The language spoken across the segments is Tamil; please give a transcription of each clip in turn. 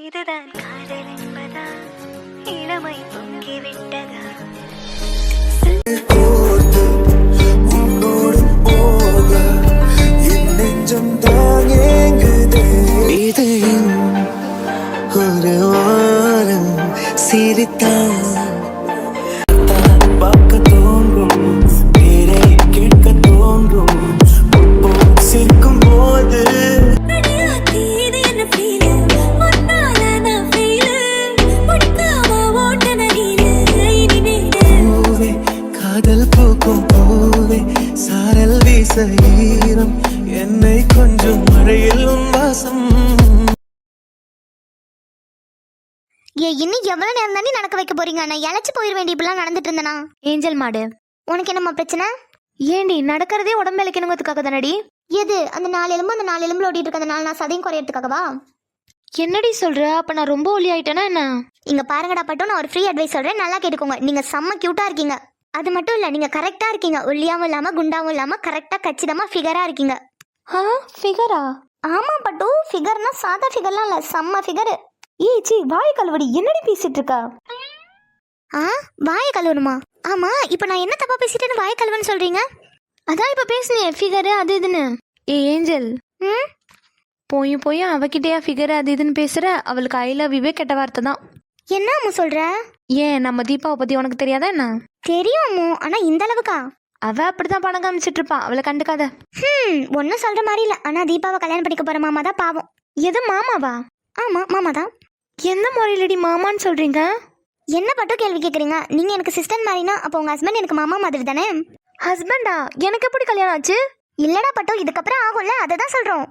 இதுதான் காதல் என்பதா, இளமை பொங்கிவிட்டதா? உன்னோடு போக என் நெஞ்சம் தான் ஏங்குதே. இதையும் ஒரு வாரம் சிரித்தான் பார்க்க தோன்றும், பேரை கேட்க தோன்றும். சிரிக்கும் போது காதல் பூக்கும் பூவே சாரல் வீச ஈரம் என்னை கொஞ்சம் மழையில் உன் வாசம். இன்னும் எவ்வளவு நேரம் தாண்டி நடக்க வைக்க போறீங்க? நான் இழைச்சு போயிட வேண்டிய இப்படிலாம் நடந்துட்டு இருந்தேனா? ஏஞ்சல் மாடு, உனக்கு என்னம்மா பிரச்சனை? ஏண்டி நடக்கிறதே உடம்பு இழைக்கணுங்கிறதுக்காக தானடி? எது அந்த 4 எலும்பு அந்த 4 எலும்புல ஓட்டிட்டு இருக்க அந்த 4 நான் சதையும் குறையறதுக்காகவா? என்னடி சொல்ற? அப்ப நான் ரொம்ப ஒல்லி ஆயிட்டேனா என்ன? இங்க பாருங்கடா பட்டும், நான் ஒரு ஃப்ரீ அட்வைஸ் சொல்றேன், நல்லா கேட்டுக்கோங்க. நீங்க செம்ம கியூட்டா இருக்கீங்க. அது மட்டும் இல்ல, நீங்க கரெக்டா இருக்கீங்க. ஒல்லியாவும் இல்லாம குண்டாவும் இல்லாம கரெக்டா கச்சிதமா ஃபிகரா இருக்கீங்க. ஃபிகரா? ஆமா பட்டு, ஃபிகர்னா சாதா ஃபிகர்லாம் இல்ல, செம்ம ஃபிகர். சி வாய் கழுவடி, என்னடி பேசிட்டு இருக்கா? வாய கழுவணுமா? ஆமா, இப்ப நான் என்ன தப்பா பேசிட்டேன்னு வாய கழுவுன்னு சொல்றீங்க? அதான் இப்ப பேசுனேன் ஃபிகரு அது இதுன்னு. ஏஞ்சல், போய் அவகிட்டயா ஃபிகர் அது இதுன்னு பேசுற? அவளுக்கு ஐ லவ் யூவே கெட்ட வார்த்தை தான். என்ன அம்மு சொல்ற? ஏன் நம்ம தீபாவை பத்தி உனக்கு தெரியாதா என்ன? தெரியும் அம்மு, ஆனா இந்த அளவுக்கா? அவ அப்படிதான் படம் காமிச்சிட்டு இருப்பா, அவளை கண்டுக்காத. ஒன்னும் சொல்ற மாதிரி இல்ல. ஆனா தீபாவை கல்யாணம் பண்ணிக்க போற மாமா தான் பாவம். எது மாமாவா? ஆமா மாமா தான். எந்த முறையிலடி மாமான்னு சொல்றீங்க? என்ன பட்டும் கேள்வி கேக்குறீங்க? நீங்க எனக்கு சிஸ்டர் மாதிரினா அப்போ உங்க ஹஸ்பண்ட் எனக்கு மாமா மாதிரி தானே? ஹஸ்பண்டா? எனக்கு எப்படி கல்யாணம் ஆச்சு? இல்லடா பட்டும், இதுக்கப்புறம் ஆகும்ல, அததான் சொல்றோம்.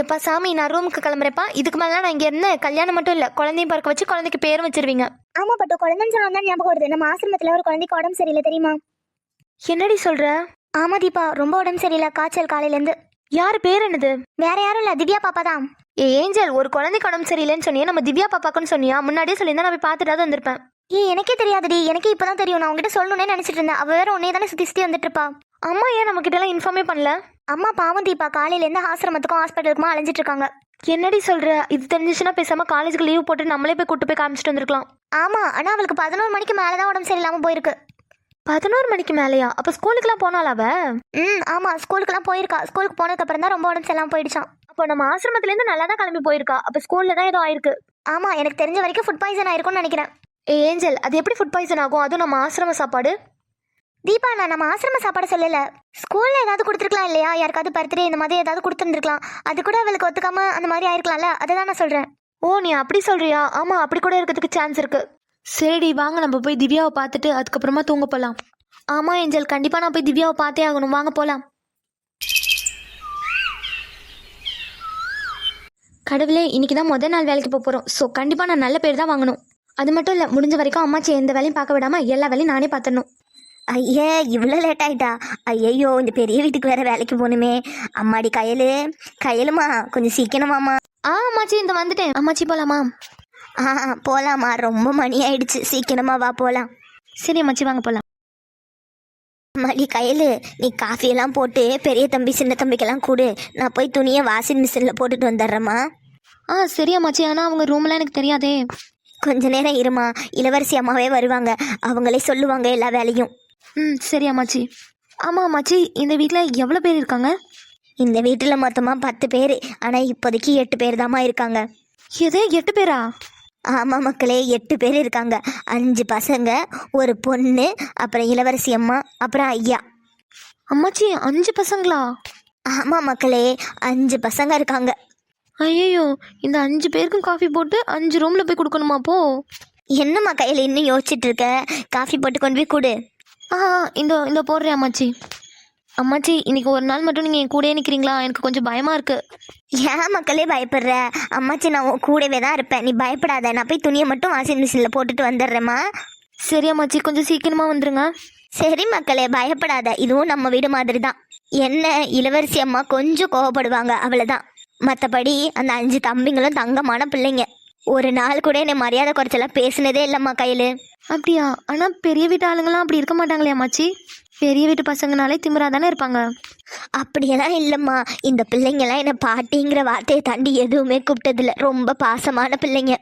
எப்பா சாமி, நான் ரூமுக்கு கிளம்புறப்பா. இதுக்கு மேல நான் இங்க இருந்தேன். கல்யாணம் மட்டும் இல்ல, குழந்தையும் பிறக்க வச்சு குழந்தைக்கு பேரும் வச்சிருவீங்க. ஆமா பட்டும், குழந்தைன்னு சொன்னா ஞாபகம் வருது. நம்ம ஆசிரமத்துல ஒரு குழந்தைக்கு உடம்பு சரியில்லை தெரியுமா? என்னடி சொல்ற? ஆமா தீபா, ரொம்ப உடம்பு சரியில்லை, காய்ச்சல் காலையில இருந்து. யாரு பேர் என்னது? வேற யாரும் இல்ல, திவ்யா பாப்பா தான். ஏஞ்சல், ஒரு குழந்தைக்கு உடம்பு சரியில்லைன்னு சொன்னியா? நம்ம திவ்யா பாப்பாக்குன்னு சொன்னியா? முன்னாடியே சொல்லியிருந்தா நான் போய் பார்த்துட்டாவது வந்திருப்பேன். எனக்கே தெரியாதுடி, எனக்கே இப்பதான் தெரியும். நான் உங்ககிட்ட சொல்லணும்னே நினைச்சிட்டு இருந்தேன். அவ வேற உன்னே தானே சுத்தி சுத்தி வந்துட்டு இருப்பா. அம்மா ஏன் நம்ம கிட்ட எல்லாம் இன்ஃபார்மே பண்ணல? அம்மா பாவம் தீபா, காலையில இருந்து ஆசிரமத்துக்கும் ஹாஸ்பிட்டலுக்குமா அலைஞ்சிட்டு இருக்காங்க. என்னடி சொல்ற? இது தெரிஞ்சிச்சுன்னா பேசாம காலேஜுக்கு லீவ் போட்டு நம்மளே போய் கூட்டு போய் காமிச்சிட்டு வந்திருக்கலாம். ஆமா, ஆனா அவளுக்கு 11 மணிக்கு மேலதான் உடம்பு சரியில்லாம போயிருக்கு. 11 மணிக்கு மேலையா? அப்ப ஸ்கூலுக்குலாம் போனால அவ? ஆமா, ஸ்கூலுக்குலாம் போயிருக்கா. ஸ்கூலுக்கு போனதுக்கு அப்புறம் தான் ரொம்ப உடம்பு சரியில்லாம போயிடுச்சான். அப்போ நம்ம ஆசிரமத்துல இருந்து நல்லா தான் கிளம்பி போயிருக்கா. அப்ப ஸ்கூல்ல தான் ஏதோ ஆயிருக்கு. ஆமா, எனக்கு தெரிஞ்ச வரைக்கும் ஃபுட் பாய்சன் ஆயிருக்கும்னு நினைக்கிறேன். ஏஞ்சல், அது எப்படி ஃபுட் பாய்சன் ஆகும்? அதுவும் நம்ம ஆசிரம சாப்பாடு. தீபா, நான் நம்ம ஆசிரம சாப்பாடு சொல்லல. ஸ்கூல்ல ஏதாவது கொடுத்துருக்கலாம் இல்லையா? யாருக்காவது பர்த்டே இந்த மாதிரி ஏதாவது கொடுத்துருந்துருக்கலாம். அது கூட அவளுக்கு ஒத்துக்காம அந்த மாதிரி ஆயிருக்கலாம்ல, அதுதான் நான் சொல்றேன். ஓ, நீ அப்படி சொல்றியா? ஆமா, அப்படி கூட இருக்கிறதுக்கு சான்ஸ் இருக்கு. சரி வாங்க, நம்ம போய் திவ்யாவை பார்த்துட்டு அதுக்கப்புறமா தூங்க போலாம். ஆமா ஏஞ்சல், கண்டிப்பா நான் போய் திவ்யாவை பார்த்தே ஆகணும். வாங்க போலாம். கடவுளே, இன்னைக்கு தான் முதல் நாள் வேலைக்கு போகிறோம். ஸோ கண்டிப்பாக நான் நல்ல பேர் தான் வாங்கணும். அது மட்டும் இல்லை, முடிஞ்ச வரைக்கும் அம்மாச்சி எந்த வேலையும் பார்க்க விடாமல் எல்லா வேலையும் நானே பார்த்துடணும். ஐயே, இவ்வளோ லேட் ஆயிட்டா? ஐயோ, இந்த பெரிய வீட்டுக்கு வேற வேலைக்கு போகணுமே. அம்மாடி கையலுமா, கொஞ்சம் சீக்கிரமாம்மா. அம்மாச்சி இந்த வந்துட்டேன். அம்மாச்சி போகலாமா? போகலாமா, ரொம்ப மணி ஆயிடுச்சு, சீக்கிரமா வா போகலாம். சரி அம்மாச்சி, வாங்க போகலாம். அம்மாடி கையலு, நீ காஃபியெல்லாம் போட்டு பெரிய தம்பி சின்ன தம்பிக்கெல்லாம் கொடு. நான் போய் துணியை வாஷிங் மிஷினில் போட்டுட்டு வந்துடுறேம்மா. சரி அம்மாச்சி, ஆனால் அவங்க ரூம்லாம் எனக்கு தெரியாதே. கொஞ்ச நேரம் இருமா, இளவரசி அம்மாவே வருவாங்க, அவங்களே சொல்லுவாங்க எல்லா வேலையும். சரி அம்மாச்சி. ஆமாம் அம்மாச்சி, இந்த வீட்டில் எவ்வளோ பேர் இருக்காங்க? இந்த வீட்டில் மொத்தமாக 10 பேர், ஆனால் இப்போதைக்கு 8 பேர் தாம்மா இருக்காங்க. எது 8 பேரா? ஆமாம் மக்களே, 8 பேர் இருக்காங்க. 5 பசங்க, ஒரு பொண்ணு, அப்புறம் இளவரசி அம்மா, அப்புறம் ஐயா. அம்மாச்சி 5 பசங்களா? ஆமாம் மக்களே, 5 பசங்க இருக்காங்க. ஐயோ, இந்த 5 பேருக்கும் காஃபி போட்டு 5 ரூமில் போய் கொடுக்கணுமா? போ. என்னம்மா கையில் இன்னும் யோசிச்சுட்டு இருக்க? காஃபி போட்டு கொண்டு போய் கொடு. இந்த போடுறேன் அம்மாச்சி. அம்மாச்சி, இன்னைக்கு ஒரு நாள் மட்டும் நீங்கள் என் கூடயே நிற்கிறீங்களா? எனக்கு கொஞ்சம் பயமாக இருக்கு. ஏன் மக்களே பயப்படுற? அம்மாச்சி நான் உன் கூடவே தான் இருப்பேன், நீ பயப்படாத. நான் போய் துணியை மட்டும் வாஷிங் மிஷினில் போட்டுட்டு வந்துடுறேம்மா. சரி அம்மாச்சி, கொஞ்சம் சீக்கிரமாக வந்துடுங்க. சரி மக்களே, பயப்படாத. இதுவும் நம்ம வீடு மாதிரி தான். என்ன, இளவரசி அம்மா கொஞ்சம் கோவப்படுவாங்க, அவ்வளோதான். மற்றபடி அந்த 5 தம்பிங்களும் தங்கமான பிள்ளைங்க. ஒரு நாள் கூட என்னை மரியாதை குறைச்சலாம் பேசுனதே இல்லைம்மா கையில். அப்படியா? ஆனால் பெரிய வீட்டு ஆளுங்களாம் அப்படி இருக்க மாட்டாங்களே அம்மாச்சி. பெரிய வீட்டு பசங்கனாலே திமிரா தானே இருப்பாங்க. அப்படியெல்லாம் இல்லைம்மா, இந்த பிள்ளைங்கெல்லாம் என்னை பாட்டிங்கிற வார்த்தையை தாண்டி எதுவுமே கூப்பிட்டதில்ல. ரொம்ப பாசமான பிள்ளைங்க.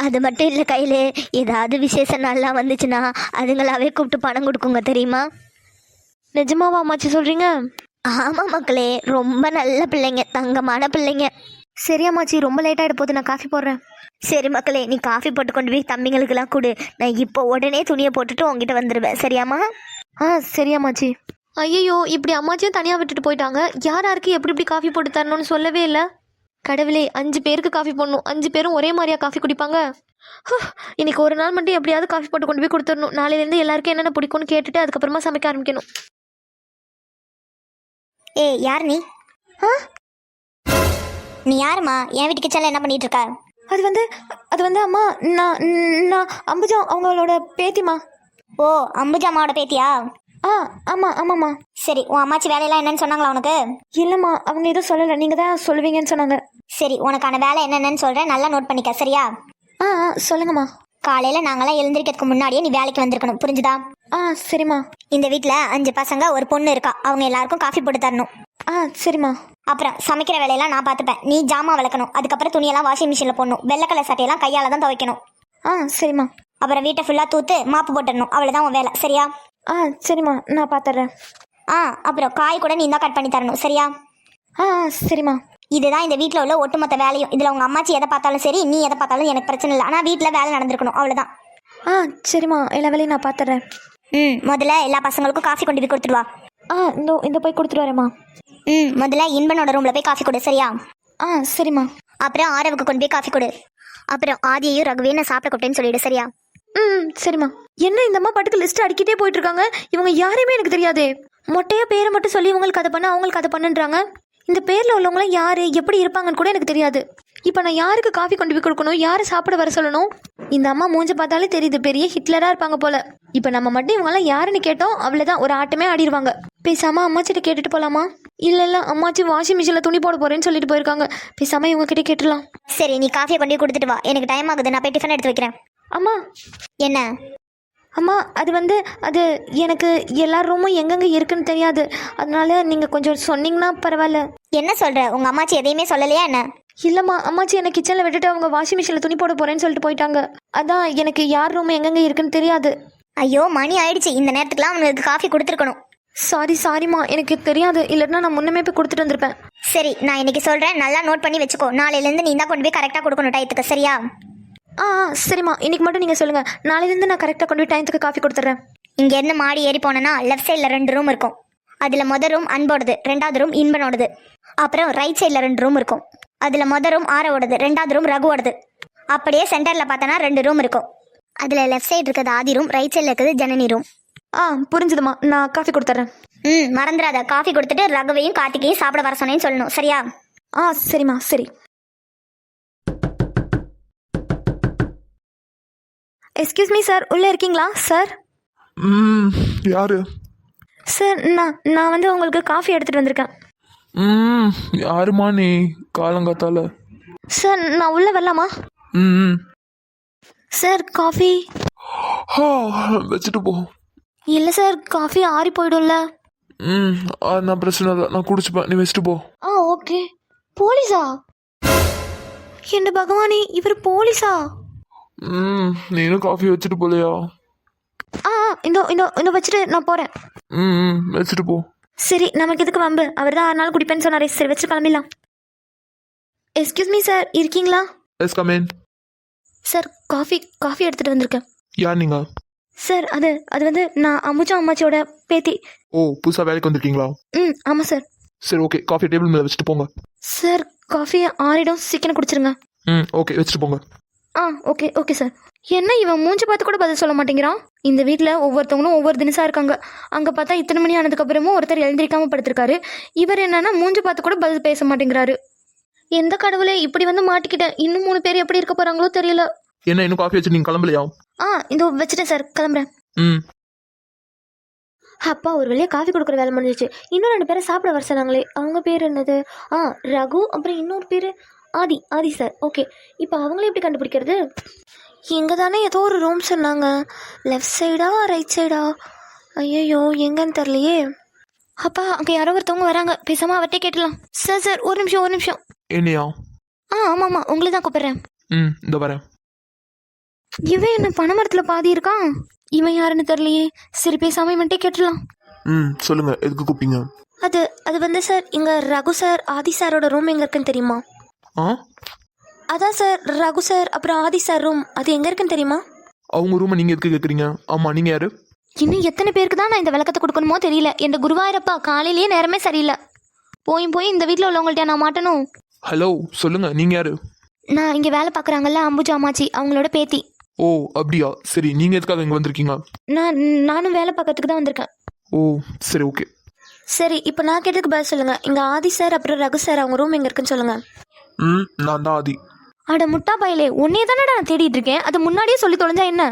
அது மட்டும் இல்லை கையில், ஏதாவது விசேஷ நாள்லாம் வந்துச்சுன்னா அதுங்களாவே கூப்பிட்டு பணம் கொடுக்குங்க தெரியுமா? நிஜமாவா அம்மாச்சி சொல்கிறீங்க? ஆமாம் மக்களே, ரொம்ப நல்ல பிள்ளைங்க, தங்கமான பிள்ளைங்க. சரி அம்மாச்சி, ரொம்ப லேட் ஆகிட போகுது, நான் காஃபி போடுறேன். சரி மக்களே, நீ காஃபி போட்டு கொண்டு போய் தம்பிங்களுக்கெல்லாம் கொடு. நான் இப்போ உடனே துணியை போட்டுட்டு உங்ககிட்ட வந்துடுவேன், சரியாம்மா? ஆ சரி அம்மாச்சி. ஐயோ, இப்படி அம்மாச்சியும் தனியாக விட்டுட்டு போயிட்டாங்க. யார் யாருக்கு எப்படி இப்படி காஃபி போட்டு தரணும்னு சொல்லவே இல்லை. கடவுளே, 5 பேருக்கு காஃபி போடணும். 5 பேரும் ஒரே மாதிரியா காஃபி குடிப்பாங்க? இன்னைக்கு ஒரு நாள் மட்டும் எப்படியாவது காஃபி போட்டு கொண்டு போய் கொடுத்துடணும். நாளையிலேருந்து எல்லாருக்கும் என்னென்ன பிடிக்கும்னு கேட்டுட்டு அதுக்கப்புறமா சமைக்க ஆரம்பிக்கணும். ஏய், யார் நீ? நீ யாருமா? என் வீட்டு கிச்சனில் என்ன பண்ணிட்டு இருக்க? அது வந்து அம்மா, நான் அம்புஜா அவங்களோட பேத்திமா. ஓ, அம்புஜா அம்மாவோட பேத்தியா? ஆமாம்மா. சரி, உன் அம்மாச்சி வேலையெல்லாம் என்னன்னு சொன்னாங்களா உனக்கு? இல்லைம்மா, அவங்க எதுவும் சொல்லலை, நீங்கள் தான் சொல்லுவீங்கன்னு சொன்னாங்க. சரி, உனக்கான வேலை என்னென்னு சொல்கிறேன், நல்லா நோட் பண்ணிக்க, சரியா? சொல்லுங்கம்மா. காலையில் நாங்களாம் எழுந்திரிக்கிறதுக்கு முன்னாடியே நீ வேலைக்கு வந்திருக்கணும், புரிஞ்சுதா? சரிம்மா. இந்த வீட்டில் 5 பசங்க ஒரு பொண்ணு இருக்கா, அவங்க எல்லாருக்கும் காஃபி போட்டு தரணும். சரிம்மா. அப்புறம் சமைக்கிற வேலையெல்லாம் நான் பார்த்துப்பேன். நீ ஜாமான் விளக்கணும், அதுக்கப்புறம் துணியெல்லாம் வாஷிங் மிஷினில் போடணும், வெள்ளை கலர் சட்டையெல்லாம் கையால் தான் துவைக்கணும். சரிம்மா. அப்புறம் வீட்டை ஃபுல்லாக தூத்து மாப்பு போட்டுடணும், அவ்வளோதான் உன் வேலை, சரியா? சரிம்மா, நான் பார்த்துட்றேன். அப்புறம் காய் கூட நீ தான் கட் பண்ணி தரணும், சரியா? சரிம்மா. இதுதான் இந்த வீட்டில் உள்ள ஒட்டுமொத்த வேலையும். இதில் உங்கள் அம்மாச்சி எதை பார்த்தாலும் சரி, நீ எதை பார்த்தாலும் எனக்கு பிரச்சனை இல்லை. ஆனால் வீட்டில் வேலை நடந்திருக்கணும், அவ்வளோதான். சரிம்மா, எல்லா வேலையும் நான் பார்த்துட்றேன். முதல்ல எல்லா பசங்களுக்கும் காஃபி கொண்டு போய் கொடுத்துட்டு வா. இந்த போய் கொடுத்துட்டு வரேம்மா. முதல்ல இன்பனோட ரூமில் போய் காஃபி கொடு, சரியா? சரிம்மா. அப்புறம் ஆரவுக்கு கொண்டு போய் காஃபி கொடு. அப்புறம் ஆதியையும் ரகுவையும் நான் சாப்பிட கூப்பிட்டேன்னு சொல்லிடு, சரியா? சரிம்மா. என்ன இந்த அம்மா பாட்டுக்கு லிஸ்ட் அடிக்கிட்டே போயிட்டு இருக்காங்க. இவங்க யாரையுமே எனக்கு தெரியாதே. மொட்டையா பேரை மட்டும் சொல்லி இவங்களுக்கு அதை பண்ண அவங்களுக்கு அதை பண்ணுன்றாங்க. இந்த பேரில் உள்ளவங்களாம் யாரு, எப்படி இருப்பாங்கன்னு கூட எனக்கு தெரியாது. இப்போ நான் யாருக்கு காஃபி கொண்டு போய் கொடுக்கணும், யாரை சாப்பிட வர சொல்லணும்? இந்த அம்மா மூஞ்ச பார்த்தாலே தெரியுது, பெரிய ஹிட்லராக இருப்பாங்க போல. இப்போ நம்ம மட்டும் இவங்கெல்லாம் யாருன்னு கேட்டோம், அவ்வளோதான், ஒரு ஆட்டமே ஆடிடுவாங்க. பேசாமல் அம்மாச்சிட்ட கேட்டுட்டு போகலாமா? இல்லை அம்மாச்சி வாஷிங் மிஷினில் துணி போட போகிறேன்னு சொல்லிட்டு போயிருக்காங்க. பேசாமல் இவங்க கிட்டே கேட்டுடலாம். சரி, நீ காஃபியை கொண்டு போய் கொடுத்துட்டு வா, எனக்கு டைம் ஆகுது, நான் போய் டிஃபன் எடுத்து வைக்கிறேன். அம்மா. என்ன? அம்மா, அது எனக்கு எல்லா ரூமும் எங்கெங்கே இருக்குன்னு தெரியாது. அதனால நீங்கள் கொஞ்சம் சொன்னீங்கன்னா பரவாயில்ல. என்ன சொல்கிற? உங்கள் அம்மாச்சி எதையுமே சொல்லலையா என்ன? இல்லைம்மா, அம்மாச்சி என்னை கிச்சனில் விட்டுட்டு அவங்க வாஷிங் மிஷினில் துணி போட போகிறேன்னு சொல்லிட்டு போயிட்டாங்க. அதான் எனக்கு யார் ரூம் எங்கெங்கே இருக்குன்னு தெரியாது. ஐயோ, மணி ஆயிடுச்சு, இந்த நேரத்துக்குலாம் அவனுக்கு காஃபி கொடுத்துருக்கணும். சாரிம்மா, எனக்கு தெரியாது. இல்லைன்னா நான் முன்னமே போய் கொடுத்துட்டு வந்திருப்பேன். சரி, நான் இன்னைக்கு சொல்கிறேன், நல்லா நோட் பண்ணி வச்சுக்கோ. நாளையிலேருந்து நீ தான் கொண்டு போய் கரெக்டாக கொடுக்கணும் டயத்துக்கு, சரியா? சரிம்மா, இன்னைக்கு மட்டும் நீங்கள் சொல்லுங்கள். நாளையிலேருந்து நான் கரெக்டாக கொண்டு போய் டைத்துக்கு காஃபி கொடுத்துட்றேன். இங்கேருந்து மாடி ஏறி போனேன்னா லெஃப்ட் சைடில் 2 ரூம் இருக்கும். அதில் மொதல் ரூம் அன்போடது, 2வது ரூம் இன்பனோடது. அப்புறம் ரைட் சைடில் 2 ரூம் இருக்கும். அதில் மொதல் ரூம் ஆரோடது, 2வது ரூம் ரகுவோடது. அப்படியே சென்டரில் பார்த்தோன்னா 2 ரூம் இருக்கும். அதில் லெஃப்ட் சைடு இருக்கிறது ஆதி ரூம், ரைட் சைடில் இருக்கிறது ஜனனி ரூம். புரிஞ்சுதுமா, நான் காஃபி கொடுத்துட்றேன். மறந்துடாத, காஃபி கொடுத்துட்டு ரகுவையும் கார்த்திகையும் சாப்பிட வர சொன்னேன்னு சொல்லணும், சரியா? சரிம்மா, சரி. எக்ஸ்கியூஸ் மீ சார், உள்ளே இருக்கீங்களா சார்? யாரு? சார், நான் வந்து உங்களுக்கு காஃபி எடுத்துகிட்டு வந்திருக்கேன். யாருமா நீ காலங்காத்தால? சார், நான் உள்ளே வரலாமா? சார், காஃபி வச்சுட்டு போ. இல்லை சார், காஃபி ஆறி போயிடும்ல. நான் பிரச்சனை இல்லை, நான் குடிச்சுப்பேன், நீ வச்சுட்டு போ. ஓகே. போலீஸா? என்ன பகவானே, இவர் போலீஸா? நீனும் காஃபி வச்சுட்டு போலையா? இந்த வச்சுட்டு நான் போகிறேன். வச்சுட்டு போ. சரி, நமக்கு எதுக்கு வம்பு? அவர் தான் 6 நாள் குடிப்பேன்னு சொன்னாரே. சரி, வச்சு கிளம்பிடலாம். எக்ஸ்கியூஸ் மீ சார், இருக்கீங்களா? Yes, come in. Sir, coffee எடுத்துகிட்டு வந்திருக்கேன். யார் நீங்க? சார், அது வந்து நான் அம்புஜா அம்மாச்சியோட பேத்தி. ஓ, புதுசாக வேலைக்கு வந்திருக்கீங்களா? ஆமாம் சார். சரி, ஓகே, காஃபி டேபிள் மேலே வச்சுட்டு போங்க. சார், காஃபியை ஆறிடும், சீக்கிரம் குடிச்சிருங்க. ஓகே, வச்சுட்டு போங்க. Okay sir. என்ன இவன் மூஞ்சி பார்த்து கூட பதில் சொல்ல மாட்டேங்கிறான்? இந்த வீட்டில் ஒவ்வொருத்தவங்களும் ஒவ்வொரு தினசா இருக்காங்க. அங்கே பார்த்தா இத்தனை மணி ஆனதுக்கப்புறமும் ஒருத்தர் எழுந்திரிக்காம படுத்திருக்காரு. இவர் என்னன்னா மூஞ்சி பார்த்து கூட பதில் பேச மாட்டேங்கிறாரு. எந்த கடவுளே, இப்படி வந்து மாட்டிக்கிட்டேன். இன்னும் 3 பேர் எப்படி இருக்க போறாங்களோ தெரியல. என்ன, இன்னும் காஃபி வச்சு நீங்க கிளம்பலையா? இந்த வச்சுட்டேன் சார், கிளம்புறேன். அப்பா, ஒரு வழியாக காஃபி கொடுக்குற வேலை முடிஞ்சிச்சு. இன்னும் 2 பேரை சாப்பிட வர சொன்னாங்களே, அவங்க பேர் என்னது? ரகு, அப்புறம் இன்னொரு பேர் ஆதி சார். ஓகே, இப்போ அவங்களே எப்படி கண்டுபிடிக்கிறது? இங்கே தானே ஏதோ ஒரு ரூம் சொன்னாங்க. லெஃப்ட் சைடா ரைட் சைடா? ஐயோ, எங்கன்னு தெரியலையே. அப்பா, அங்கே யாரோ ஒருத்தவங்க வராங்க, பேசாமல் அவர்கிட்டே கேட்டலாம். சார், ஒரு நிமிஷம். என்னையா? ஆமாம், உங்களை தான் கூப்பிட்றேன். இந்த வரேன். இவன் என்ன பனைமரத்துல பாதி இருக்கான். இவன் யாருன்னு தெரியலையே. சரி பேசாம இவன்ட்டே கேட்டுடலாம். சொல்லுங்க, எதுக்கு கூப்பிட்டீங்க? அது வந்து சார், இங்க ரகு சார் ஆதி சாரோட ரூம் எங்க இருக்குன்னு தெரியுமா? ஆ அதான் சார், ரகு சார் அப்புறம் ஆதி சார் ரூம் அது எங்க இருக்குன்னு தெரியுமா? அவங்க ரூமை நீங்க எதுக்கு கேட்குறீங்க? ஆமா, நீங்க யாரு? இன்னும் எத்தனை பேருக்கு தான் நான் இந்த விளக்கத்தை கொடுக்கணுமோ தெரியல. என் குருவாயிரப்பா காலையிலேயே நேரமே சரியில்லை. போய் இந்த வீட்டில் உள்ளவங்கள்ட்ட நான் மாட்டணும். ஹலோ, சொல்லுங்க, நீங்க யாரு? நான் இங்கே வேலை பார்க்குறாங்கல்ல அம்புஜா அம்மாச்சி, அவங்களோட பேத்தி. ஓ அப்படியா, சரி. நீங்க எதுக்காக இங்க வந்திருக்கீங்க? நானும் வேலை பார்க்கறதுக்கு தான் வந்திருக்கேன். ஓ சரி, ஓகே. சரி, இப்போ நான் கேட்டதுக்கு பதில் சொல்லுங்க. இங்க ஆதி சார் அப்புறம் ரகு சார் அவங்க ரூம் எங்க இருக்குன்னு சொல்லுங்க. நான் தான் ஆதி. அட முட்டா பயலே, உன்னையே தானடா நான் தேடிட்டு இருக்கேன். அது முன்னாடியே சொல்லி தொலைஞ்சா என்ன?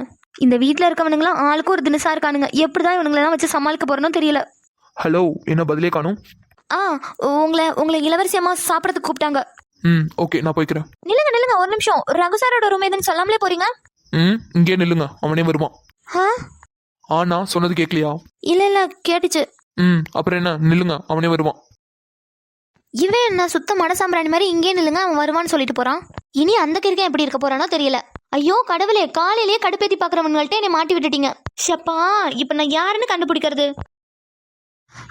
இந்த வீட்டில் இருக்கவனுங்களாம் ஆளுக்கு ஒரு தினசா இருக்கானுங்க. எப்படிதான் இவனுங்களெல்லாம் வச்சு சமாளிக்க போறேன்னு தெரியல. ஹலோ, என்ன பதிலே காணும்? உங்களை இளவரசி அம்மா சாப்பிட்றதுக்கு கூப்பிட்டாங்க. ஓகே, நான் போய்க்கிறேன். நில்லுங்க ஒரு நிமிஷம். ரகு சாரோட ரூம் எதுன்னு சொல்லாமலே போறீங்க? இங்கே நில்லுங்க, அவனே வருவான். நான் சொன்னது கேட்கலையா? இல்ல கேட்டுச்சு. அப்புறம் என்ன, நில்லுங்க, அவனே வருவான். இவன் என்ன சுத்த மடசாம்பிராணி மாதிரி இங்கே நில்லுங்க அவன் வருவான்னு சொல்லிட்டு போறான். இனி அந்த கிறுக்கன் எப்படி இருக்க போறானோ தெரியல. ஐயோ கடவுளே, காலையிலேயே கடுப்பேத்தி பாக்குறவங்கள்ட்ட என்னை மாட்டி விட்டுட்டீங்க. ஷப்பா, இப்ப நான் யாருன்னு கண்டுபிடிக்கிறது?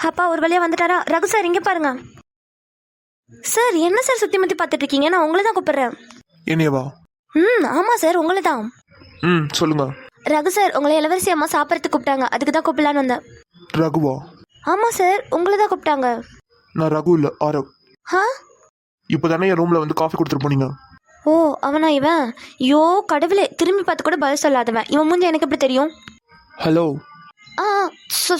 அப்பா ஒரு வழியா வந்துட்டாரா? ரகு சார் இங்க பாருங்க. சார் என்ன சார் சுத்தி முத்தி பார்த்துட்டு இருக்கீங்க? நான் உங்களை தான் கூப்பிடுறேன். என்னையவா? ஆமா சார், உங்களை தான். சொல்லுங்க. ரகு சார் உங்களை இளவரசி அம்மா சாப்பிட்றதுக்கு கூப்பிட்டாங்க, அதுக்கு தான் கூப்பிடலான்னு வந்தேன். ரகுவா? ஆமா சார், உங்களை தான் கூப்பிட்டாங்க. நான் ரகு இல்ல, ஆரவ். இப்பதானே என் ரூம்ல வந்து காஃபி கொடுத்துட்டு போனீங்க. ஓ அவனா இவன்? யோ கடவுளே, திரும்பி பார்த்து கூட பதில் சொல்லாதவன். இவன் மூஞ்சி எனக்கு எப்படி தெரியும்? ஹலோ.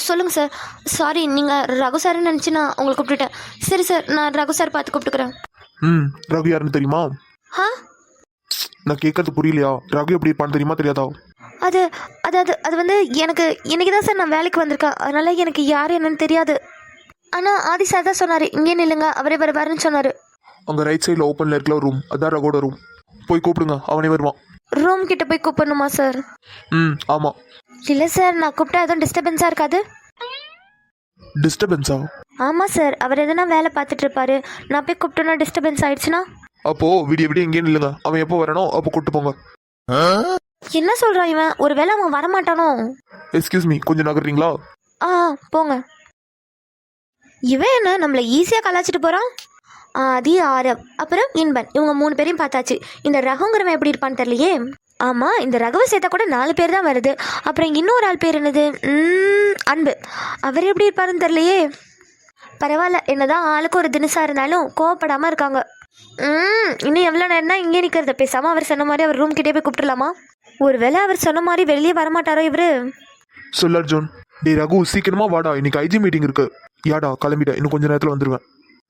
சொல்லுங்க சார். சாரி, நீங்க ரகு சார்னு நினைச்சு நான் உங்களை கூப்பிட்டுட்டேன். சரி சார், நான் ரகு சார் பார்த்து கூப்பிட்டுக்கிறேன். ரகு யாருன்னு தெரியுமா? நான் கேட்கறது புரியலையா? ரகு எப்படி இருப்பான்னு தெரியுமா தெரியாதா? அது அது அது அது வந்து எனக்கு இன்னைக்கு தான் சார் நான் வேலைக்கு வந்திருக்கேன். அதனால எனக்கு யார் என்னன்னு தெரியாது. ஆனா ஆதி சார் தான் சொன்னாரு இங்கே நில்லுங்க, அவரே வருவாருன்னு சொன்னாரு. அங்க ரைட் சைடுல ஓப்பன்ல இருக்கல ரூம், அதான் ரகோட ரூம். போய் கூப்பிடுங்க, அவனே வருவான். ரூம் கிட்ட போய் கூப்பிடணுமா சார்? ஆமா. இல்ல சார், நான் கூப்பிட்டா எதுவும் டிஸ்டர்பன்ஸா இருக்காது? டிஸ்டர்பன்ஸா? ஆமா சார், அவர் எதனா வேலை பார்த்துட்டு இருப்பாரு. நான் போய் கூப்பிட்டோன்னா டிஸ்டர்பன்ஸ் ஆயிடுச்சுன்னா? அப்போ விடிய இங்கே நில்லுங்க, அவன் எப்போ வரனோ அப்போ கூப்பிட்டு போங்க. என்ன சொல்றான் இவன்? ஒருவேளை அவன் வரமாட்டானோ? எக்ஸ்கியூஸ் மீ, கொஞ்சம் நகர்றீங்களா? போங்க. இவன் என்ன நம்மள ஈஸியா கலாச்சிட்டு போறான்? ஆதி, ஆரவ் அப்புறம் இன்பன், இவங்க 3 பேரையும் பார்த்தாச்சு. இந்த ரகுங்கிறவன் எப்படி இருப்பான்னு தெரியலையே. ஆமா, இந்த ரகுவை சேர்த்தா கூட 4 பேர் தான் வருது. அப்புறம் இன்னொரு ஆள் பேர் என்னது? அன்பு. அவர் எப்படி இருப்பாருன்னு தெரியலையே. பரவாயில்ல, என்னதான் ஆளுக்கு ஒரு தினசா இருந்தாலும் கோவப்படாம இருக்காங்க. இன்னும் எவ்வளோ நேரம்னா இங்கே நிற்கிறது? பேசாமல் அவர் சொன்ன மாதிரி அவர் ரூம் கிட்டே போய் கூப்பிட்டுலாமா? ஒருவேளை அவர் சொன்ன மாதிரி வெளியே வரமாட்டாரோ இவரு? சொல்ல அர்ஜுன். டே ரகு, சீக்கிரமா வாடா, இன்னைக்கு ஐஜி மீட்டிங் இருக்கு. யாடா கிளம்பிட்டேன், இன்னும் கொஞ்சம் நேரத்தில் வந்துடுவேன்.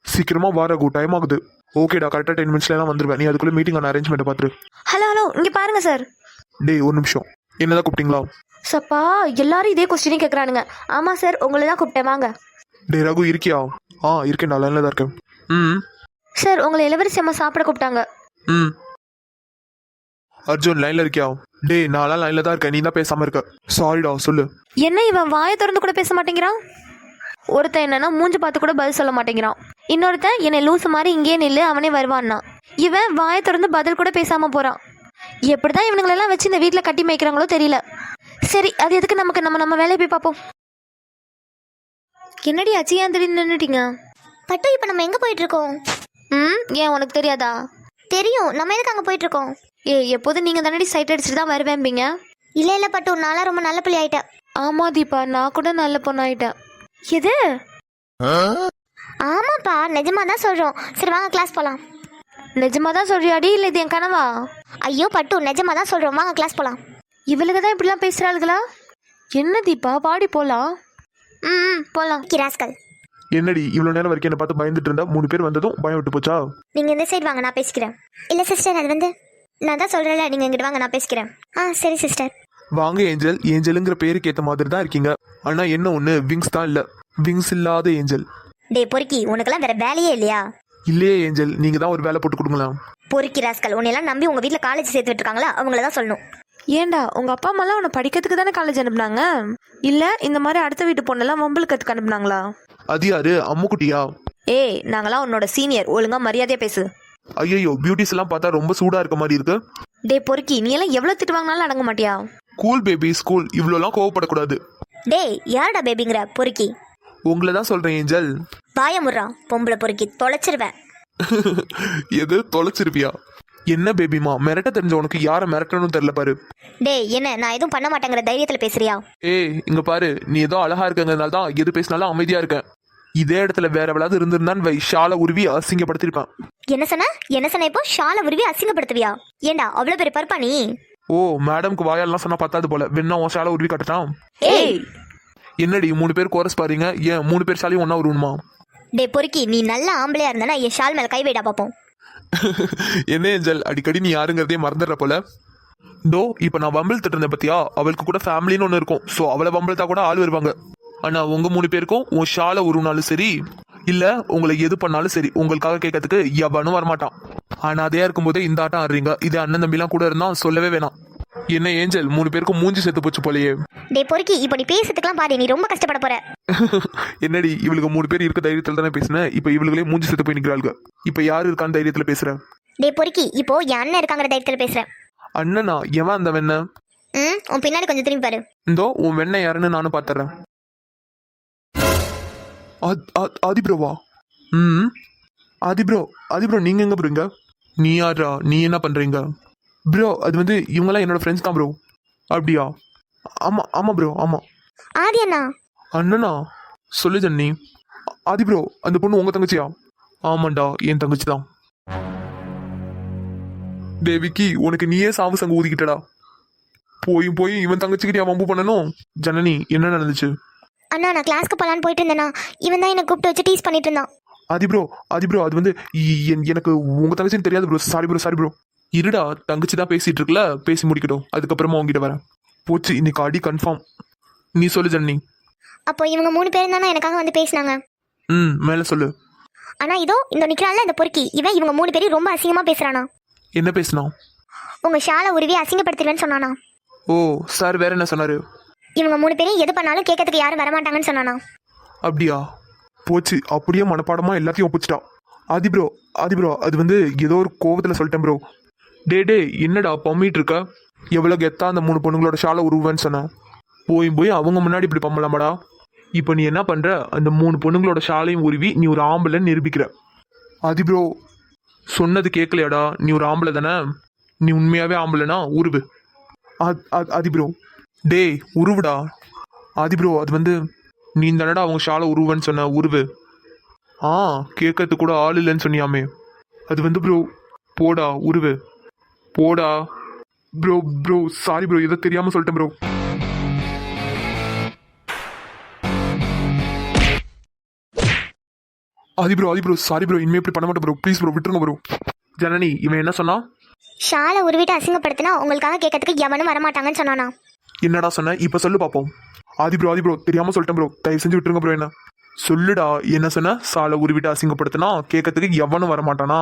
சீக்கிரமா வா ரகு, டைம் ஆகுது. ஓகேடா, கரெக்டாக 10 மினிட்ஸ்லாம் வந்துடுவேன். நீ அதுக்குள்ளே மீட்டிங்கான அரேஞ்ச்மெண்ட்டை பார்த்துரு. ஹலோ, இங்கே பாருங்க சார். டே ஒரு நிமிஷம், என்னதான் கூப்பிட்டீங்களா? சப்பா, எல்லாரும் இதே கொஸ்டினே கேட்குறானுங்க. ஆமாம் சார், உங்களை தான் கூப்பிட்டேன், வாங்க. டே ரகு, இருக்கியா? இருக்கேன், நான் லைனில் தான் இருக்கேன். சார், உங்களை இளவரசி அம்மா சாப்பிட கூப்பிட்டாங்க. அர்ஜுன், லைன்ல இருக்கியா? டே, நான்லாம் லைன்ல தான் இருக்கேன், நீ தான் பேசாம இருக்க. சாரிடா, சொல்லு. என்ன இவன் வாயை திறந்து கூட பேச மாட்டேங்கிறான்? ஒருத்தன் என்னன்னா மூஞ்சி பார்த்து கூட பதில் சொல்ல மாட்டேங்கிறான். இன்னொருத்தன் என்னை லூசு மாதிரி இங்கே நில்லு, அவனே வருவான்னா. இவன் வாயை திறந்து பதில் கூட பேசாம போறான். எப்படிதான் இவனுங்களெல்லாம் வச்சு இந்த வீட்டில் கட்டி மேய்க்கிறாங்களோ தெரியல. சரி, அது எதுக்கு நமக்கு? நம்ம வேலையை போய் பார்ப்போம். என்னடி ஆச்சு, ஏன் திடீர்னு நின்றுட்டீங்க? பட்டு, இப்போ நம்ம எங்கே போயிட்டு இருக்கோம்? ஏன் உனக்கு தெரியாதா? தெரியும், நம்ம எதுக்கு அங்கே போயிட்டு இருக்கோம்? எப்போதும் நீங்கள் தானடி சைட் அடிச்சுட்டு தான் வருவேன்பீங்க. இல்லை பட்டு, நான்லாம் ரொம்ப நல்ல பிள்ளை ஆயிட்டேன். ஆமா தீபா, நான் கூட நல்ல பொண்ணு ஆயிட்டேன். எது? ஆமாப்பா, நிஜமா தான் சொல்கிறோம். சரி வாங்க, கிளாஸ் போகலாம். நிஜமா தான் சொல்றியாடி, இல்லை இது என் கனவா? ஐயோ பட்டு, நிஜமா தான் சொல்கிறோம், வாங்க கிளாஸ் போகலாம். இவளுக்கு தான் இப்படிலாம் பேசுகிறாளுங்களா? என்ன தீபா, பாடி போகலாம். போகலாம். கிராஸ்கல், என்னடி இவ்வளோ நேரம் வரைக்கும் என்ன பார்த்து பயந்துட்டு இருந்தா? 3 பேர் வந்ததும் பயம் விட்டு போச்சா? நீங்கள் இந்த சைடு வாங்க, நான் பேசிக்கிறேன். இல்லை சிஸ்டர், அது வந்து நான் தான் சொல்கிறேன்ல, நீங்கள் இங்கிட்டு வாங்க, நான் பேசிக்கிறேன். சரி சிஸ்டர். வாங்க ஏஞ்சல். ஏஞ்சலுங்கிற பேருக்கு ஏற்ற மாதிரி தான் இருக்கீங்க. ஆனா என்ன ஒன்று, விங்ஸ் தான் இல்லை. விங்ஸ் இல்லாத ஏஞ்சல். டே பொறுக்கி, உனக்கெல்லாம் வேற வேலையே இல்லையா? இல்லையே ஏஞ்சல், நீங்க தான் ஒரு வேலை போட்டு கொடுங்களேன். பொறுக்கி ராஸ்கல், உன்னையெல்லாம் நம்பி உங்கள் வீட்டில் காலேஜ் சேர்த்து விட்டுருக்காங்களா? அவங்கள தான் சொல்லணும். ஏண்டா, உங்கள் அப்பா அம்மாலாம் உன்னை படிக்கிறதுக்கு தானே காலேஜ் அனுப்புனாங்க? இல்லை இந்த மாதிரி அடுத்த வீட்டு பொண்ணெல்லாம் வம்பளுக்கு அனுப்புனாங்களா? அது யாரு, அம்முக்குட்டியா? நாங்களாம் உன்னோட சீனியர், ஒழுங்கா மரியாதையா பேசு. ஐயோ, பியூட்டிஸ் எல்லாம் பார்த்தா ரொம்ப சூடா இருக்க மாதிரி இருக்கு. டே பொறுக்கி நீ எல்லாம் எவ்வளோ திட்டு வாங்கினாலும் அடங்க மாட்டியா? கூல் பேபி ஸ்கூல், இவ்வளோலாம் கோவப்படக்கூடாது. டேய் யாரடா பேபிங்கிற பொறுக்கி? உங்களை தான் சொல்றேன் ஏஞ்சல். வாயமுறா பொம்பளை பொறுக்கி, தொலைச்சிருவேன். எது தொலைச்சிருப்பியா? என்ன பேபிமா, மிரட்ட தெரிஞ்ச உனக்கு யாரை மிரட்டணும்னு தெரியல பாரு. டேய் என்ன நான் எதுவும் பண்ண மாட்டேங்கிற தைரியத்தில் பேசுறியா? ஏய் இங்க பாரு, நீ ஏதோ அழகா இருக்கங்கிறதுனால தான் எது பேசினாலும் அமைதியா இருக்கேன். இதே இடத்துல வேற எவ்வளவு இருந்திருந்தான் வை, ஷாலை உருவி அசிங்கப்படுத்திருப்பேன். என்ன சொன்ன இப்போ ஷாலை உருவி அசிங்கப்படுத்துவியா? ஏண்டா அவ்வளோ பெரிய பருப்பா நீ? ஓ மேடம்க்கு வாயாலாம் சொன்னா பத்தாது போல, வேணா உன் ஷாலை உருவி கட்டட்டான். ஏய் என்னடி 3 பேர் கோரஸ் பாருங்க, ஏன் 3 பேர் ஷாலையும் ஒன்னா உருவணுமா? டே பொறுக்கி நீ நல்ல ஆம்பளையா இருந்தானா என் ஷால் மேல கை வைடா பாப்போம். என்ன ஏஞ்சல் அடிக்கடி நீ யாருங்கிறதே மறந்துடுற போல. டோ இப்ப நான் வம்பிள் திட்டுறேன் பத்தியா, அவளுக்கு கூட ஃபேமிலின்னு ஒன்று இருக்கும். ஸோ அவளை வம்பிள்தா கூட ஆள் வருவாங்க. ஆனா உங்க 3 பேருக்கும் உன் ஷாலை உருவினாலும் சரி, இல்ல உங்களை எது பண்ணாலும் சரி, உங்களுக்காக கேட்கறதுக்கு எவனும் வரமாட்டான். ஆனா அதே இருக்கும்போதே இந்த ஆட்டம் ஆடுறீங்க. இது அண்ணன் தம்பிலாம் கூட இருந்தா சொல்லவே வேணாம். என்ன ஏஞ்சல் 3 பேருக்கும் மூஞ்சி செத்து போச்சு போலயே. டே பொறுக்கி இப்போ நீ பேசுறதுக்கெல்லாம் பாரு, நீ ரொம்ப கஷ்டப்பட போற. என்னடி இவளுக்கு 3 பேர் இருக்க தைரியத்துல தானே பேசுனேன், இப்ப இவளுகளே மூஞ்சி செத்து போய் நிக்கிறாளுங்க. இப்ப யாரு இருக்கான்னு தைரியத்துல பேசுறேன்? டே பொறுக்கி இப்போ என் அண்ணன் இருக்காங்கிற தைரியத்தில் பேசுறேன். அண்ணனா? எவன் அந்த வெண்ண? உன் பின்னாடி கொஞ்சம் திரும்பி பாரு. இந்தோ உன் வெண்ணை யாருன்னு நானும் பாத்துறேன். ஆதி ப்ரோவா? ஆதி ப்ரோ நீங்க எங்க ப்ரோங்க? நீ யாரா? நீ என்ன பண்றீங்க ப்ரோ? அது வந்து இவங்கெல்லாம் என்னோட ஃப்ரெண்ட்ஸ் தான் ப்ரோ. அப்படியா? ஆமா ப்ரோ ஆமா. ஆதி அண்ணா? அண்ணனா? சொல்லு ஜன்னி. ஆதி ப்ரோ அந்த பொண்ணு உங்க தங்கச்சியா? ஆமாண்டா என் தங்கச்சி தான். தேவிக்கு உனக்கு நீயே சாவு சங்கு ஊதிக்கிட்டடா. போய் இவன் தங்கச்சிக்கிட்டே வம்பு பண்ணணும். ஜனனி என்ன நடந்துச்சு? அண்ணா நான் கிளாஸ்க்கு போலான்னு போயிட்டு இருந்தேனா, இவன் தான் என்னை கூப்பிட்டு வச்சு டீஸ் பண்ணிட்டு இருந்தான். ஆதி ப்ரோ அது வந்து எனக்கு உங்க தங்கச்சின்னு தெரியாது ப்ரோ. Sorry bro. இருடா, தங்கச்சி தான் பேசிட்டு இருக்கல, பேசி முடிக்கட்டும், அதுக்கப்புறமா உங்ககிட்ட வரேன். போச்சு இன்னைக்கு அடி கன்ஃபார்ம். நீ சொல்லு ஜன்னி. அப்போ இவங்க 3 பேரும் தானே எனக்காக வந்து பேசினாங்க. மேல சொல்லு. ஆனா இதோ இந்த நிக்கிறான்ல இந்த பொறுக்கி, இவங்க 3 பேரும் ரொம்ப அசிங்கமா பேசுறானா. என்ன பேசினா? உங்க ஷாலை உருவி அசிங்கப்படுத்திடுவேன்னு சொன்னானா. ஓ சார் வேற என்ன சொன்னாரு? இவங்க 3 பேரும் எது பண்ணாலும் கேட்கறதுக்கு யாரும் வரமாட்டாங்கன்னு சொன்னானா. அப்படியா? போச்சு, அப்படியே மனப்பாடமா எல்லாத்தையும் ஒப்பிச்சிட்டா. ஆதி ப்ரோ அது வந்து ஏதோ ஒரு கோவத்துல சொல்லிட்டேன் ப்ரோ. டே என்னடா பம்மிட்டு இருக்க? எவ்வளவு கெத்தா அந்த 3 பொண்ணுங்களோட ஷாலை உருவேன்னு சொன்னேன். போய் அவங்க முன்னாடி இப்படி பம்மலாமாடா? இப்போ நீ என்ன பண்ற? அந்த 3 பொண்ணுங்களோட ஷாலையும் உருவி நீ ஒரு ஆம்பளைன்னு நிரூபிக்கிற. ஆதி ப்ரோ சொன்னது கேட்கலையாடா? நீ ஒரு ஆம்பளை தானே? நீ உண்மையாவே ஆம்பளைனா உருவு. ஆதி ப்ரோ டேய் உருவுடா. ஆதி ப்ரோ அது வந்து நீ தானடா அவங்க ஷாலை உருவன்னு சொன்ன, உருவு. கேட்கறதுக்கு கூட ஆள் இல்லைன்னு சொன்னியாமே, அது வந்து ப்ரோ. போடா உருவு போடா. ப்ரோ சாரி ப்ரோ, இதை தெரியாம சொல்லிட்டேன் ப்ரோ. ஆதி ப்ரோ சாரி ப்ரோ, இனிமே இப்படி பண்ண மாட்டேன் ப்ரோ, ப்ளீஸ் ப்ரோ விட்டுருங்க ப்ரோ. ஜனனி இவன் என்ன சொன்னா? ஷாலை உருவிட்டு அசிங்கப்படுத்தினா உங்களுக்காக கேட்கறதுக்கு எவனும் வரமாட்டாங்கன்னு சொன்னானா. என்னடா சொன்ன? இப்ப சொல்லு பாப்போம். ஆதி ப்ரோ தெரியாம சொல்லிட்டேன் ப்ரோ, தயவு செஞ்சு விட்டுருங்க ப்ரோ. என்ன சொல்லுடா, என்ன சொன்ன? சாலை உருவிட்டு அசிங்கப்படுத்தினா கேட்கறதுக்கு எவனும் வரமாட்டானா?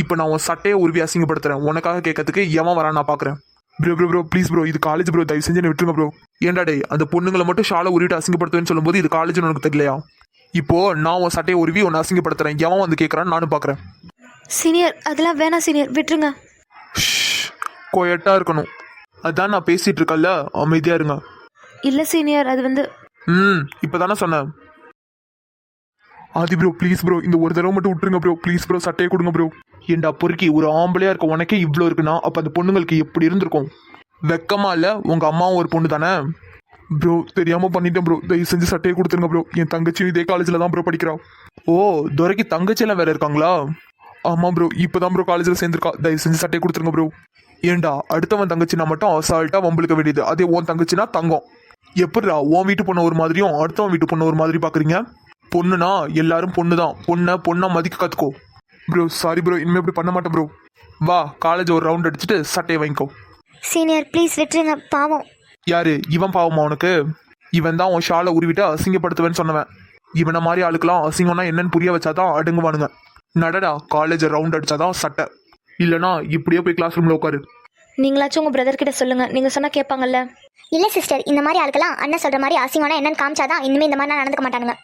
இப்ப நான் உன் சட்டையை உருவி அசிங்கப்படுத்துறேன், உனக்காக கேட்கறதுக்கு எவன் வரான் நான் பாக்குறேன். ப்ரோ ப்ளீஸ் ப்ரோ, இது காலேஜ் ப்ரோ, தயவு செஞ்சு விட்டுருங்க ப்ரோ. ஏன்டா டே, அந்த பொண்ணுங்களை மட்டும் ஷாலை உருவிட்டு அசிங்கப்படுத்துவேன்னு சொல்லும்போது இது காலேஜ்னு உனக்கு தெரியலையா? இப்போ நான் உன் சட்டையை உருவி உன்னை அசிங்கப்படுத்துறேன், எவன் வந்து கேட்கறான்னு நானும் பாக்குறேன். சீனியர் அதெல்லாம் வேணாம் சீனியர், விட்டுருங்க. கோயட்டா இருக்கணும், அதான் நான் பேசிட்டு இருக்கல, அமைதியா இருங்க. இல்லை சீனியர் அது வந்து இப்பதானே சொன்னேன். ஆதி ப்ரோ ப்ளீஸ் ப்ரோ, இந்த ஒரு தடவை மட்டும் விட்டுருங்க ப்ரோ, ப்ளீஸ் ப்ரோ, சட்டையை கொடுங்க ப்ரோ. ஏண்டா பொறுக்கி, ஒரு ஆம்பளையா இருக்க உனக்கே இவ்வளோ இருக்குன்னா அப்போ அந்த பொண்ணுங்களுக்கு எப்படி இருந்திருக்கும்? வெக்கமா இல்லை? உங்க அம்மாவும் ஒரு பொண்ணு தானே ப்ரோ. தெரியாம பண்ணிட்டேன் ப்ரோ, தயவு செஞ்சு சட்டையை கொடுத்துருங்க ப்ரோ. என் தங்கச்சியும் இதே காலேஜில் தான் ப்ரோ படிக்கிறா. ஓ துரைக்கு தங்கச்சியெல்லாம் வேற இருக்காங்களா? ஆமாம் ப்ரோ, இப்போதான் ப்ரோ காலேஜில் சேர்ந்துருக்கா. தயவு செஞ்சு சட்டையை கொடுத்துருங்க ப்ரோ. ஏண்டா அடுத்தவன் தங்கச்சினா மட்டும் அசால்ட்டா வம்பளுக்க வேண்டியது, அதே உன் தங்கச்சினா தங்கம். எப்படிடா உன் வீட்டு பொண்ணு ஒரு மாதிரியும் அடுத்தவன் வீட்டு பொண்ணு ஒரு மாதிரி பாக்குறீங்க? பொண்ணுனா எல்லாரும் பொண்ணு தான், பொண்ணா மதிக்க கத்துக்கோ. ப்ரோ சாரி ப்ரோ, இனிமே இப்படி பண்ண மாட்டேன் ப்ரோ. வா காலேஜ் ஒரு ரவுண்ட் அடிச்சுட்டு சட்டையை வாங்கிக்கோ. சீனியர் ப்ளீஸ் விட்டுருங்க, பாவம். யாரு இவன்? பாவமா உனக்கு? இவன் தான் உன் ஷாலை உருவிட்டு அசிங்கப்படுத்துவேன்னு சொன்னவன். இவனை மாதிரி ஆளுக்கெல்லாம் அசிங்கம்னா என்னன்னு புரிய வச்சாதான் அடங்குவானுங்க. நடடா காலேஜ் ரவுண்ட் அடிச்சாதான் சட்டை, இல்லைனா இப்படியே போய் கிளாஸ் ரூம்ல உட்காரு. நீங்களாச்சும் உங்கள் பிரதர் கிட்ட சொல்லுங்க, நீங்கள் சொன்னால் கேட்பாங்கல்ல. இல்லை சிஸ்டர், இந்த மாதிரி ஆளுக்கெல்லாம் அண்ணன் சொல்கிற மாதிரி அசிங்கம்னா என்னன்னு காமிச்சாதான் இனிமேல் இந்த மாதிரி நடந்துக்க மாட்டானுங்க.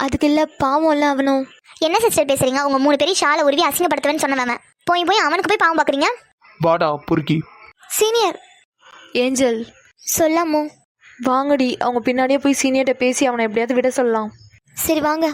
அதுக்கு இல்லை பாவம் இல்லை அவனும். என்ன சிஸ்டர் பேசுறீங்க? உங்க 3 பேரும் ஷாலை உருவி அசிங்கப்படுத்துவேன்னு சொன்னவன் போய் அவனுக்கு போய் பாவம் பார்க்குறீங்க. வாடா பொறுக்கி. சீனியர் ஏஞ்சல் சொல்லாமோ? வாங்கடி, அவங்க பின்னாடியே போய் சீனியர்கிட்ட பேசி அவனை எப்படியாவது விட சொல்லலாம். சரி வாங்க.